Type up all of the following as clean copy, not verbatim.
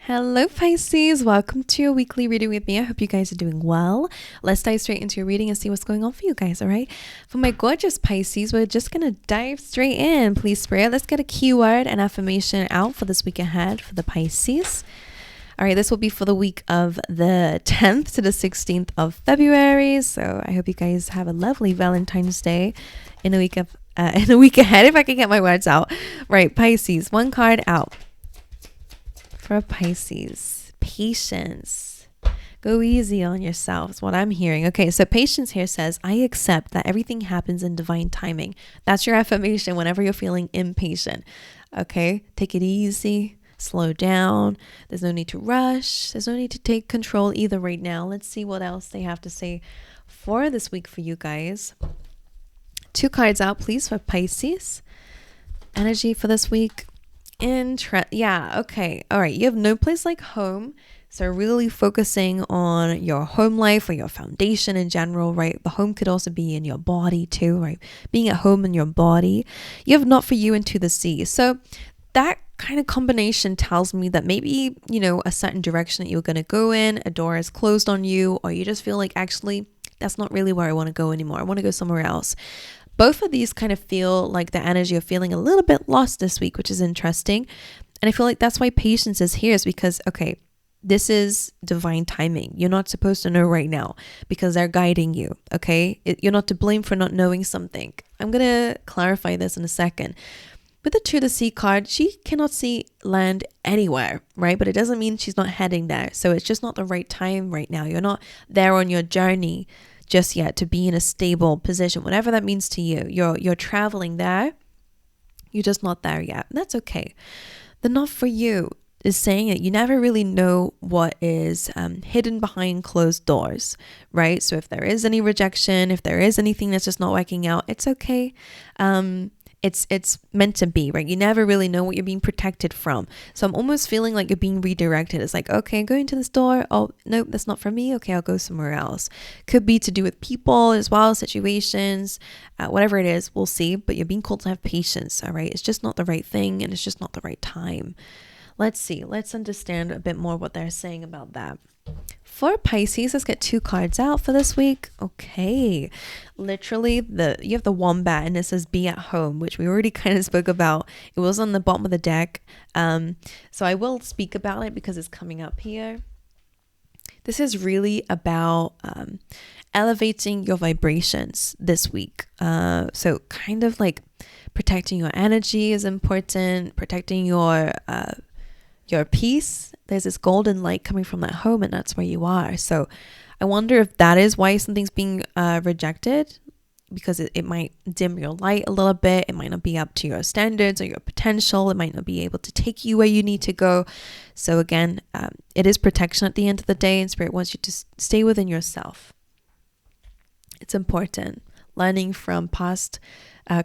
Hello Pisces, welcome to your weekly reading with me. I hope you guys are doing well. Let's dive straight into your reading and see what's going on for you guys, all right? For my gorgeous Pisces, we're just going to dive straight in. Please Spirit, let's get a keyword and affirmation out for this week ahead for the Pisces. All right, this will be for the week of the 10th to the 16th of February. So I hope you guys have a lovely Valentine's Day in a week ahead, if I can get my words out. Right, Pisces, one card out. For Pisces, patience. Go easy on yourself is what I'm hearing. Okay, so patience here says, I accept that everything happens in divine timing. That's your affirmation whenever you're feeling impatient. Okay, take it easy, slow down. There's no need to rush. There's no need to take control either right now. Let's see what else they have to say for this week for you guys. 2 cards out, please, for Pisces. Energy for this week. Okay, all right, you have no place like home, so really focusing on your home life or your foundation in general, right? The home could also be in your body too, right? Being at home in your body. You have not for you into the sea, so that kind of combination tells me that maybe, a certain direction that you're going to go in, a door is closed on you, or you just feel like, actually, that's not really where I want to go anymore. I want to go somewhere else. Both of these kind of feel like the energy of feeling a little bit lost this week, which is interesting. And I feel like that's why patience is here, is because, okay, this is divine timing. You're not supposed to know right now because they're guiding you, okay? You're not to blame for not knowing something. I'm going to clarify this in a second. With the 2 of the Sea card, she cannot see land anywhere, right? But it doesn't mean she's not heading there. So it's just not the right time right now. You're not there on your journey just yet to be in a stable position, whatever that means to you. You're traveling there. You're just not there yet. And that's okay. The not for you is saying that you never really know what is hidden behind closed doors, right? So if there is any rejection, if there is anything that's just not working out, it's okay. It's meant to be, right? You never really know what you're being protected from. So I'm almost feeling like you're being redirected. It's like, okay, I'm going to this door. Oh, no, that's not for me. Okay, I'll go somewhere else. Could be to do with people as well, situations, whatever it is, we'll see. But you're being called to have patience, all right? It's just not the right thing, and it's just not the right time. Let's see. Let's understand a bit more what they're saying about that. For Pisces, let's get 2 cards out for this week. Okay, literally you have the wombat and it says be at home, which we already kind of spoke about. It was on the bottom of the deck, so I will speak about it because it's coming up here. This is really about elevating your vibrations this week. So kind of like protecting your energy is important, protecting your peace. There's this golden light coming from that home, and that's where you are. So I wonder if that is why something's being rejected, because it might dim your light a little bit. It might not be up to your standards or your potential. It might not be able to take you where you need to go. So again, it is protection at the end of the day, and Spirit wants you to stay within yourself. It's important. Learning from past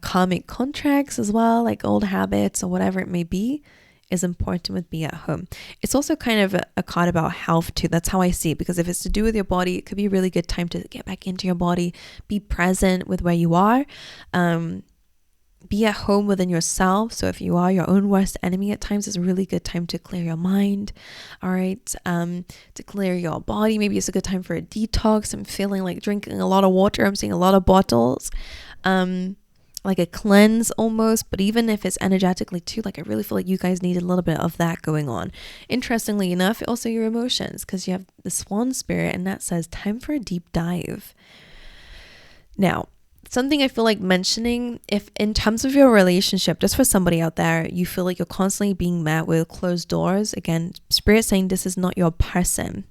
karmic contracts as well, like old habits or whatever it may be, is important with be at home. It's also kind of a card about health too. That's how I see it, because if it's to do with your body, it could be a really good time to get back into your body, be present with where you are, be at home within yourself. So if you are your own worst enemy at times, it's a really good time to clear your mind, all right, to clear your body. Maybe it's a good time for a detox. I'm feeling like drinking a lot of water. I'm seeing a lot of bottles, like a cleanse almost. But even if it's energetically too, like I really feel like you guys need a little bit of that going on. Interestingly enough, also your emotions, because you have the swan spirit, and that says time for a deep dive. Now, something I feel like mentioning, if in terms of your relationship, just for somebody out there, you feel like you're constantly being met with closed doors, again, Spirit saying this is not your person.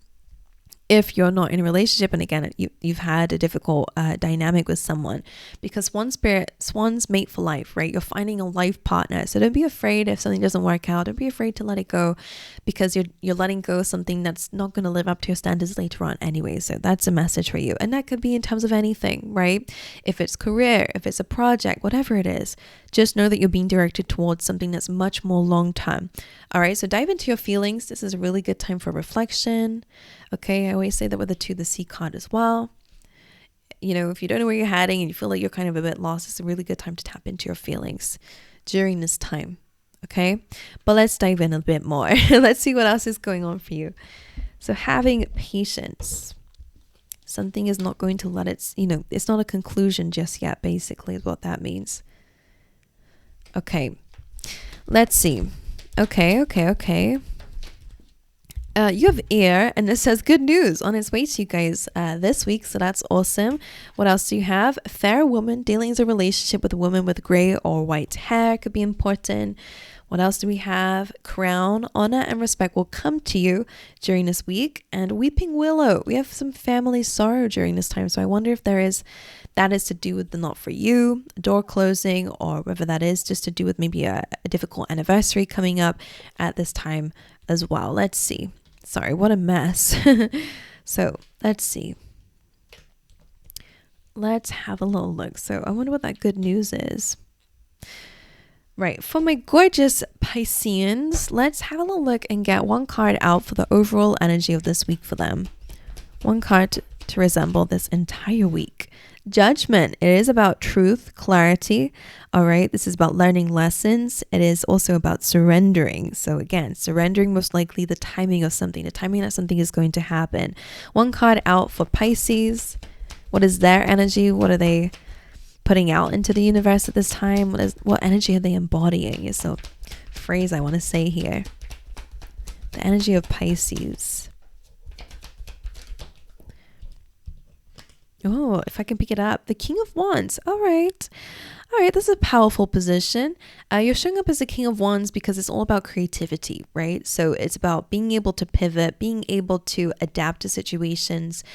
If you're not in a relationship, and again, you've had a difficult dynamic with someone, because swans mate for life, right? You're finding a life partner. So don't be afraid if something doesn't work out. Don't be afraid to let it go, because you're letting go of something that's not going to live up to your standards later on anyway. So that's a message for you. And that could be in terms of anything, right? If it's career, if it's a project, whatever it is, just know that you're being directed towards something that's much more long term. All right, so dive into your feelings. This is a really good time for reflection. Okay, I always say that with the 2 of the Sea card as well. If you don't know where you're heading and you feel like you're kind of a bit lost, it's a really good time to tap into your feelings during this time. Okay, but let's dive in a bit more. Let's see what else is going on for you. So having patience. Something is not going to let it, it's not a conclusion just yet, basically, is what that means. Okay, let's see. Okay. You have air, and it says good news on its way to you guys this week, so that's awesome. What else do you have? Fair woman, dealing with a relationship with a woman with gray or white hair could be important. What else do we have? Crown, honor, and respect will come to you during this week. And weeping willow, we have some family sorrow during this time, so I wonder if that is to do with the not for you, door closing, or whether that is just to do with maybe a difficult anniversary coming up at this time as well. Let's see. Sorry, what a mess. So let's see. Let's have a little look. So I wonder what that good news is. Right, for my gorgeous Pisceans, let's have a little look and get one card out for the overall energy of this week for them. One card to resemble this entire week. Judgment. It is about truth, clarity. All right, this is about learning lessons. It is also about surrendering. So again, surrendering most likely the timing of something, the timing that something is going to happen. One card out for Pisces. What is their energy? What are they putting out into the universe at this time? What energy are they embodying is the phrase I want to say here. The energy of Pisces. Oh, if I can pick it up, the King of Wands. All right, this is a powerful position. You're showing up as the King of Wands because it's all about creativity, right? So it's about being able to pivot, being able to adapt to situations,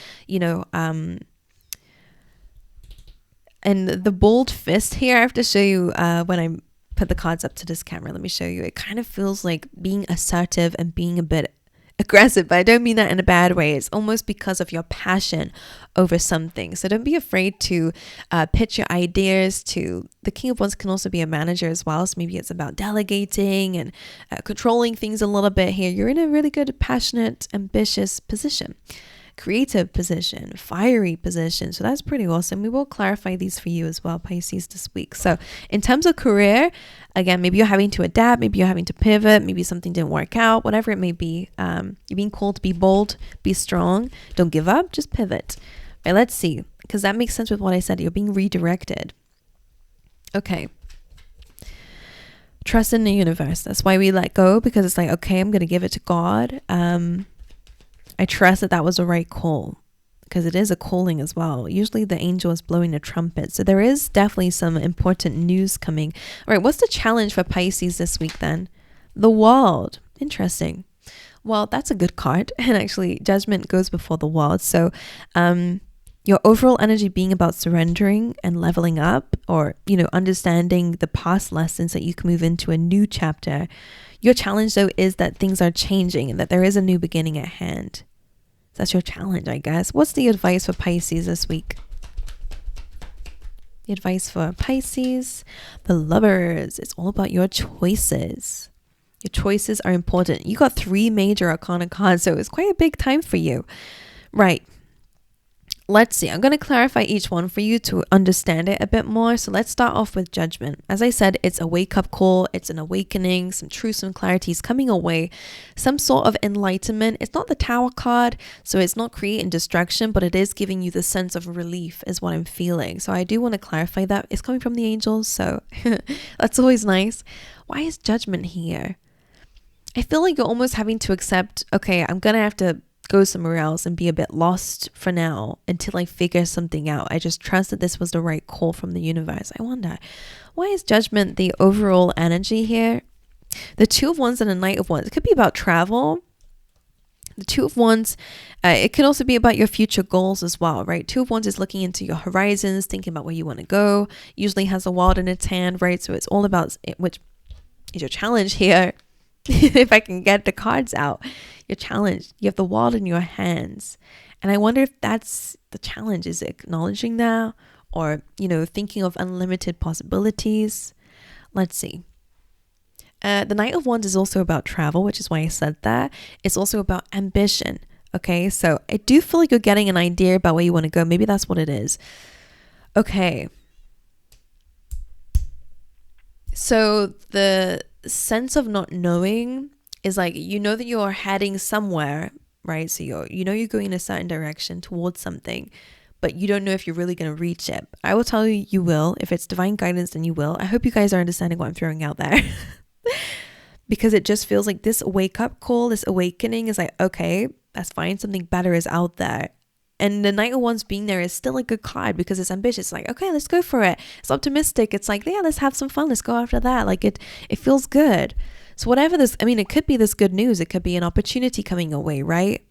and the bold fist here, I have to show you when I put the cards up to this camera. Let me show you. It kind of feels like being assertive and being a bit aggressive, but I don't mean that in a bad way. It's almost because of your passion over something. So don't be afraid to pitch your ideas to the King of Wands. Can also be a manager as well. So maybe it's about delegating and controlling things a little bit here. You're in a really good, passionate, ambitious position. Creative position, fiery position. So that's pretty awesome. We will clarify these for you as well, Pisces, this week. So in terms of career, again, maybe you're having to adapt, maybe you're having to pivot, maybe something didn't work out, whatever it may be. You're being called to be bold, be strong, don't give up, just pivot. All right, let's see, because that makes sense with what I said. You're being redirected. Okay. Trust in the universe. That's why we let go, because it's like, okay, I'm going to give it to God. I trust that was the right call, because it is a calling as well. Usually the angel is blowing the trumpet. So there is definitely some important news coming. All right, what's the challenge for Pisces this week then? The World. Interesting. Well, that's a good card. And actually, Judgment goes before the World. So your overall energy being about surrendering and leveling up, or, understanding the past lessons that you can move into a new chapter. Your challenge, though, is that things are changing and that there is a new beginning at hand. That's your challenge, I guess. What's the advice for Pisces this week? The advice for Pisces, the Lovers. It's all about your choices. Your choices are important. You got 3 major arcana cards, so it's quite a big time for you. Right. Let's see. I'm going to clarify each one for you to understand it a bit more. So let's start off with Judgment. As I said, it's a wake-up call. It's an awakening. Some truth, some clarity is coming away. Some sort of enlightenment. It's not the Tower card, so it's not creating destruction, but it is giving you the sense of relief is what I'm feeling. So I do want to clarify that. It's coming from the angels, so that's always nice. Why is Judgment here? I feel like you're almost having to accept, okay, I'm going to have to go somewhere else and be a bit lost for now until I figure something out. I just trust that this was the right call from the universe. I wonder, why is Judgment the overall energy here? The Two of Wands and the Knight of Wands. It could be about travel. The Two of Wands, it could also be about your future goals as well, right? Two of Wands is looking into your horizons, thinking about where you want to go. Usually has a World in its hand, right? So it's all about it, which is your challenge here. If I can get the cards out, your challenge, you have the World in your hands. And I wonder if that's the challenge, is acknowledging that, or, thinking of unlimited possibilities. Let's see. The Knight of Wands is also about travel, which is why I said that. It's also about ambition. Okay, so I do feel like you're getting an idea about where you want to go. Maybe that's what it is. Okay. So the sense of not knowing is like, you know that you're heading somewhere, right? So you're going in a certain direction towards something, but you don't know if you're really going to reach it. I will tell you, you will. If it's divine guidance, then you will. I hope you guys are understanding what I'm throwing out there. Because it just feels like this wake up call, this awakening is like, okay, that's fine. Something better is out there. And the Knight of Wands being there is still a good card because it's ambitious. Like, okay, let's go for it. It's optimistic. It's like, yeah, let's have some fun. Let's go after that. Like it feels good. So whatever this, I mean, it could be this good news. It could be an opportunity coming your way, right?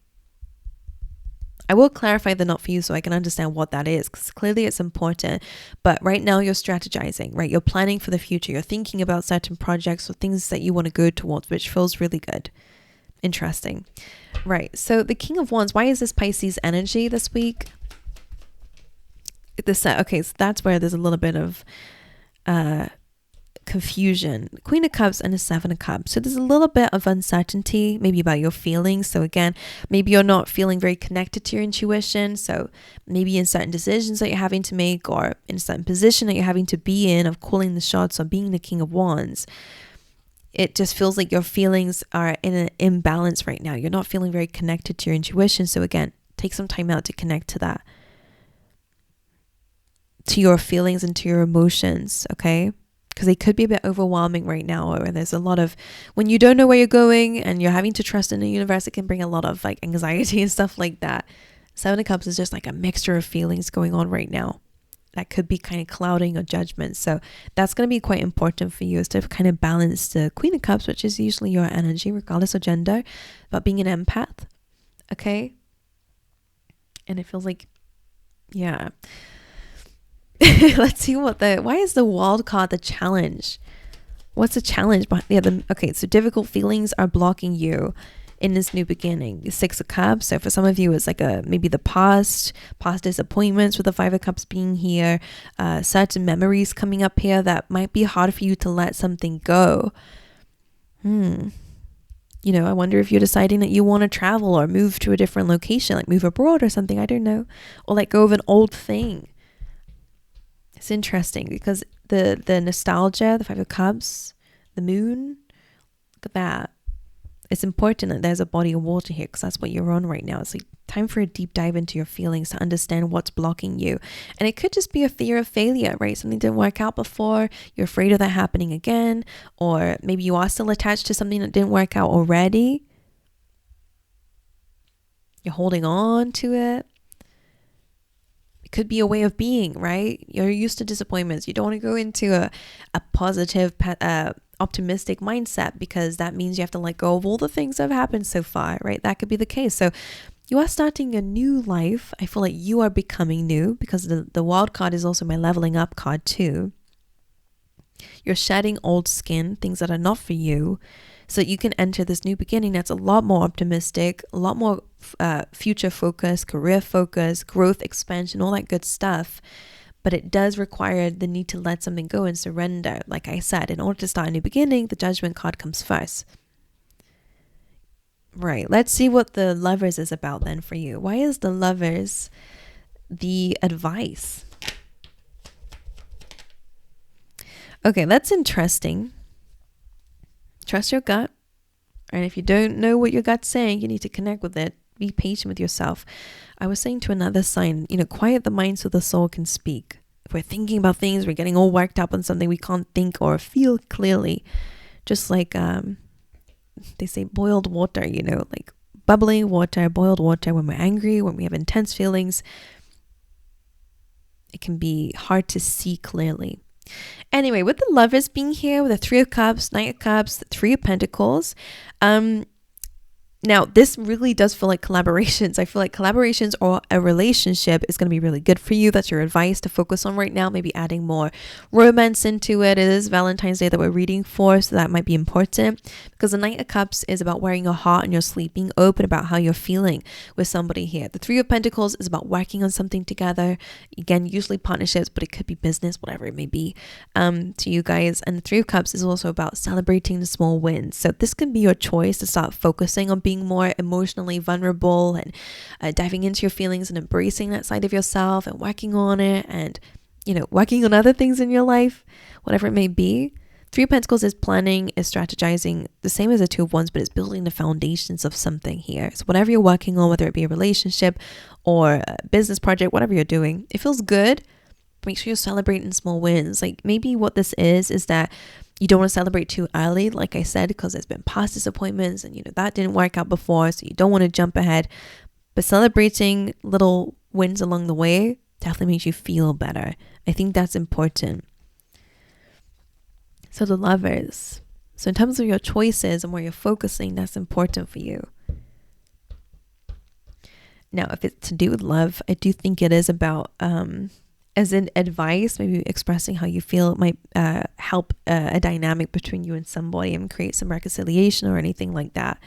I will clarify the not for you so I can understand what that is, because clearly it's important. But right now you're strategizing, right? You're planning for the future. You're thinking about certain projects or things that you want to go towards, which feels really good. Interesting. Right. So the King of Wands, why is this Pisces energy this week? Okay, so that's where there's a little bit of confusion. Queen of Cups and the Seven of Cups. So there's a little bit of uncertainty maybe about your feelings. So again, maybe you're not feeling very connected to your intuition. So maybe in certain decisions that you're having to make, or in a certain position that you're having to be in of calling the shots or being the King of Wands, it just feels like your feelings are in an imbalance right now. You're not feeling very connected to your intuition. So again, take some time out to connect to that, to your feelings and to your emotions, okay? Because they could be a bit overwhelming right now, or there's a lot of, when you don't know where you're going and you're having to trust in the universe, it can bring a lot of like anxiety and stuff like that. Seven of Cups is just like a mixture of feelings going on right now that could be kind of clouding your judgment. So that's going to be quite important for you, is to kind of balance the Queen of Cups, which is usually your energy regardless of gender, about being an empath, okay? And it feels like, yeah. Let's see why is the wild card the challenge? What's the challenge behind okay, so difficult feelings are blocking you in this new beginning. The Six of Cups. So for some of you, it's like maybe the past disappointments with the Five of Cups being here, certain memories coming up here that might be hard for you to let something go. You know, I wonder if you're deciding that you want to travel or move to a different location, like move abroad or something, I don't know, or let go of an old thing. It's interesting because the nostalgia, the Five of Cups, the moon, look at that. It's important that there's a body of water here, because that's what you're on right now. It's like time for a deep dive into your feelings to understand what's blocking you. And it could just be a fear of failure, right? Something didn't work out before. You're afraid of that happening again. Or maybe you are still attached to something that didn't work out already. You're holding on to it. Could be a way of being, right? You're used to disappointments. You don't want to go into a positive, optimistic mindset, because that means you have to let go of all the things that have happened so far, right? That could be the case. So you are starting a new life. I feel like you are becoming new, because the wild card is also my leveling up card too. You're shedding old skin, things that are not for you, so that you can enter this new beginning that's a lot more optimistic, a lot more future focus, career focus, growth, expansion, all that good stuff. But it does require the need to let something go and surrender. Like I said, in order to start a new beginning, the Judgment card comes first. Right, let's see what the Lovers is about then for you. Why is the Lovers the advice? Okay, that's interesting. Trust your gut. And if you don't know what your gut's saying, you need to connect with it. Be patient with yourself. I was saying to another sign, quiet the mind so the soul can speak. If we're thinking about things, we're getting all worked up on something, we can't think or feel clearly. Just like they say boiled water, like bubbling water, boiled water. When we're angry, when we have intense feelings, it can be hard to see clearly. Anyway, with the Lovers being here, with the Three of Cups, Knight of Cups, the Three of Pentacles, now this really does feel like collaborations. I feel like collaborations or a relationship is going to be really good for you. That's your advice to focus on right now. Maybe adding more romance into it. It is Valentine's Day that we're reading for, so that might be important, because the Knight of Cups is about wearing your heart and your sleeve, being open about how you're feeling with somebody here. The Three of Pentacles is about working on something together. Again, usually partnerships, but it could be business, whatever it may be to you guys. And the Three of Cups is also about celebrating the small wins. So this can be your choice to start focusing on being more emotionally vulnerable and diving into your feelings and embracing that side of yourself and working on it, and working on other things in your life, whatever it may be. Three of Pentacles is planning, is strategizing, the same as the Two of Wands, but it's building the foundations of something here. So whatever you're working on, whether it be a relationship or a business project, whatever you're doing, it feels good. Make sure you're celebrating small wins. Like maybe what this is that you don't want to celebrate too early, like I said, because there's been past disappointments and that didn't work out before, so you don't want to jump ahead. But celebrating little wins along the way definitely makes you feel better. I think that's important. So the Lovers. So in terms of your choices and where you're focusing, that's important for you. Now, if it's to do with love, I do think it is about, as in advice, maybe expressing how you feel. It might help a dynamic between you and somebody and create some reconciliation or anything like that.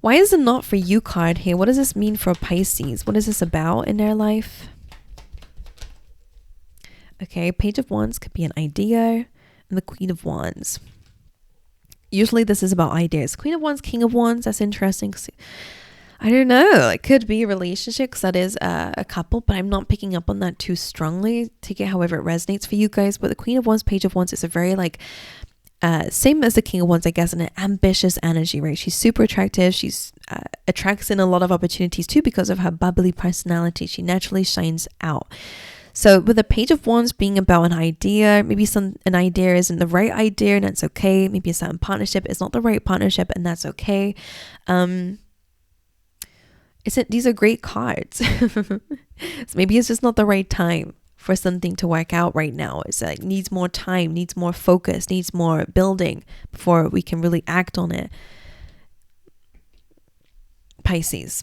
Why is the Not For You card here? What does this mean for Pisces? What is this about in their life? Okay, Page of Wands could be an idea, and the Queen of Wands. Usually this is about ideas. Queen of Wands, King of Wands, that's interesting. I don't know, it could be a relationship because that is a couple, but I'm not picking up on that too strongly. Take it however it resonates for you guys. But the Queen of Wands, Page of Wands is a very same as the King of Wands, I guess, in an ambitious energy, right? She's super attractive. She's attracts in a lot of opportunities too because of her bubbly personality. She naturally shines out. So with the Page of Wands being about an idea, maybe an idea isn't the right idea and that's okay. Maybe a certain partnership is not the right partnership and that's okay. These are great cards. So maybe it's just not the right time for something to work out right now. It's like needs more time, needs more focus, needs more building before we can really act on it. Pisces,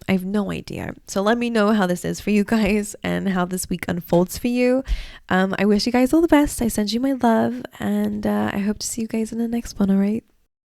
I have no idea. So let me know how this is for you guys and how this week unfolds for you. I wish you guys all the best. I send you my love and I hope to see you guys in the next one. All right.